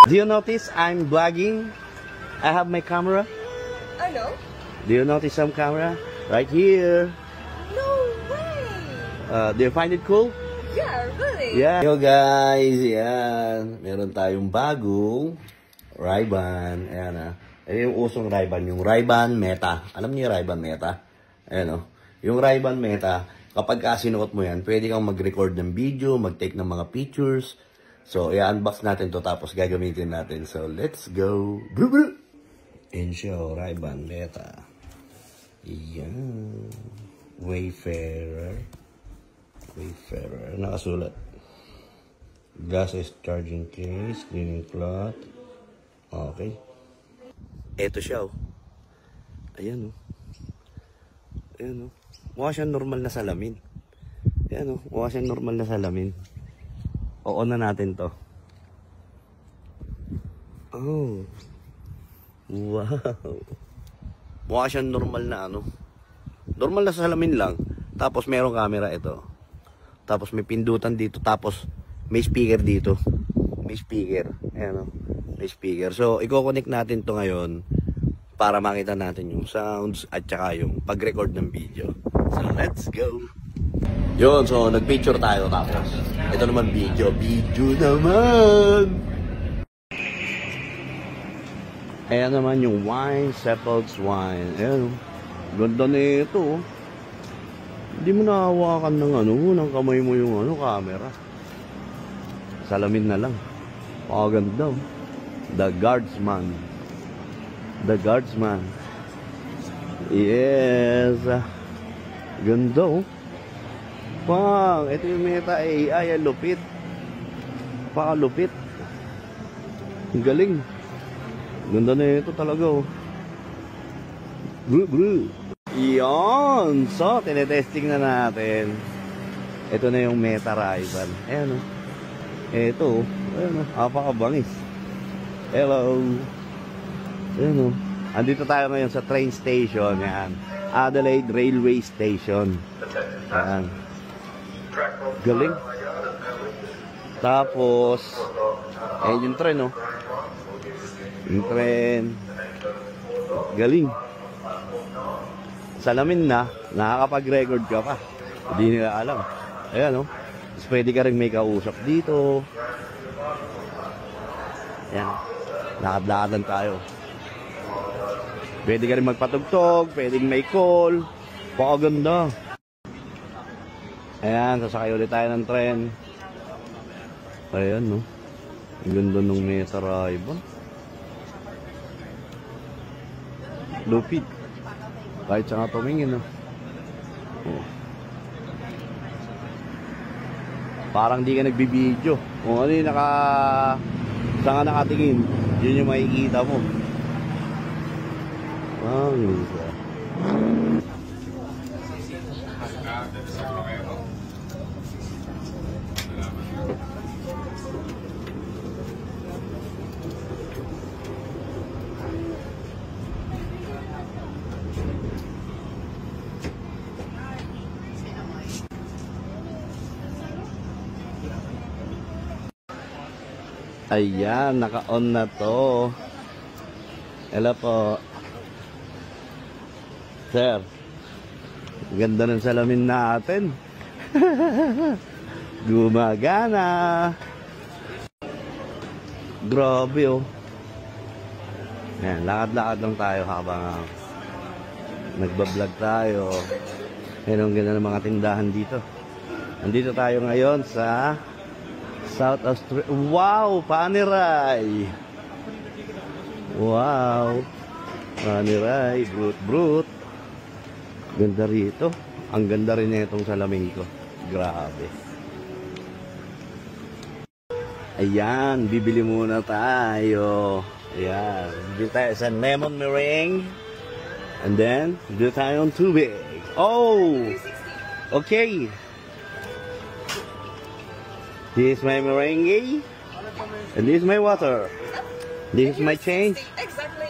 Do you notice I'm vlogging? I have my camera. Oh no? Do you notice some camera? Right here. No way! Do you find it cool? Yeah, really? Yeah. Yo guys, yan. Meron tayong bagong Ray-Ban. Ayan ah. Ayan yung usong Ray-Ban. Yung Ray-Ban Meta. Alam niyo yung Ray-Ban Meta? Ayan oh. Yung Ray-Ban Meta, kapag sinuot mo yan, pwede kang mag-record ng video, mag-take ng mga pictures. So, i-unbox natin to tapos gagamitin natin. So, let's go. Ayan siya, Ray-Ban Meta. Ayan. Wayfarer. Wayfarer. Nakasulat. Glasses charging case, cleaning cloth. Okay. Ito siya, oh. Ayan, oh. Ayan, oh. Mukha siyang normal na salamin. Ayan, oh. Mukha siyang normal na salamin. O-on na natin to. Oh. Wow. Mukha siyang normal na ano. Normal na salamin lang. Tapos merong camera ito. Tapos may pindutan dito. Tapos may speaker dito. May speaker. Ayan o. May speaker. So, i-connect natin to ngayon para makita natin yung sounds at saka yung pag-record ng video. So, let's go. Yun. So, nag-picture tayo tapos. Ito naman video. Video naman! Ayan naman yung wine. Seppelt's wine. Ayan o. Ganda na ito. Hindi mo nahawakan ng ano, ng kamay mo yung ano, camera. Salamin na lang. Paganda. The Guardsman. The Guardsman. Yes. Ganda oh. Pang, ito yung Meta AI. Lupit. Pakalupit. Galing. Ganda na ito talaga oh. Iyon. So, tinetesting na natin. Ito na yung Meta Ray-Ban. Ayan o. Ito o. Ayan o. Apakabangis. Hello. Ayan o. Andito tayo ngayon sa train station. Ayan. Adelaide Railway Station. Ayan. Galing. Tapos, ayan yung tren o. Yung tren. Galing. Salamin na, nakakapag-record ka pa. Hindi nila alam. Ayan, no? Tapos pwede ka rin may kausap dito. Ayan. Lakad-lakadan tayo. Pwede ka rin magpatugtog, pwedeng may call. Pakaganda. Ayan, sasakay ulit tayo ng tren. Ayan, no? Ang ganda ng Meta Ray-Ban. Lupit. Kahit siya nga tumingin, no? Oh. Parang di ka nagbibideo. Kung ano yung saan ka nakatingin, yun yung makikita mo. Wow, yun siya. Ayan, naka-on na to. Hello po. Sir, ganda ng salamin natin. Gumagana. Grabe oh. Ayan, lakad-lakad lang tayo habang nagbablog tayo. Ayan, ang ganda ng mga tindahan dito. Nandito tayo ngayon sa South Australia. Wow! Paneray! Wow! Paneray! Brut! Ganda rito. Ang ganda rin itong salamin ko. Grabe. Ayan. Bibili muna tayo. Ayan. Bibili tayo sa lemon meringue. And then, bibili tayo ng tubig. Oh! Okay. This is my meringue, and this is my water. This is my change. Exactly.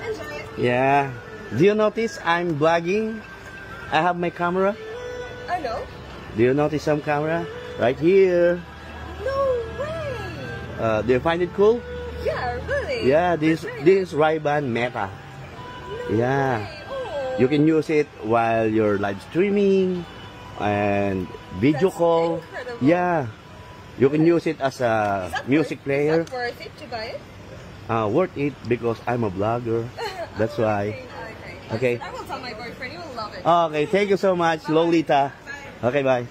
Enjoy it. Yeah. Do you notice I'm vlogging? I have my camera. Oh no? Do you notice some camera? Right here. No way! Do you find it cool? Yeah, really? Yeah, this Ray-Ban Meta. No Yeah. way. Oh. You can use it while you're live streaming and video That's call. incredible. Yeah. You can use it as a music player. Is that worth it to buy it? Worth it because I'm a vlogger. That's why. Okay. Okay. I will tell my boyfriend. He will love it. Okay, thank you so much, Lolita. Bye. Okay, bye.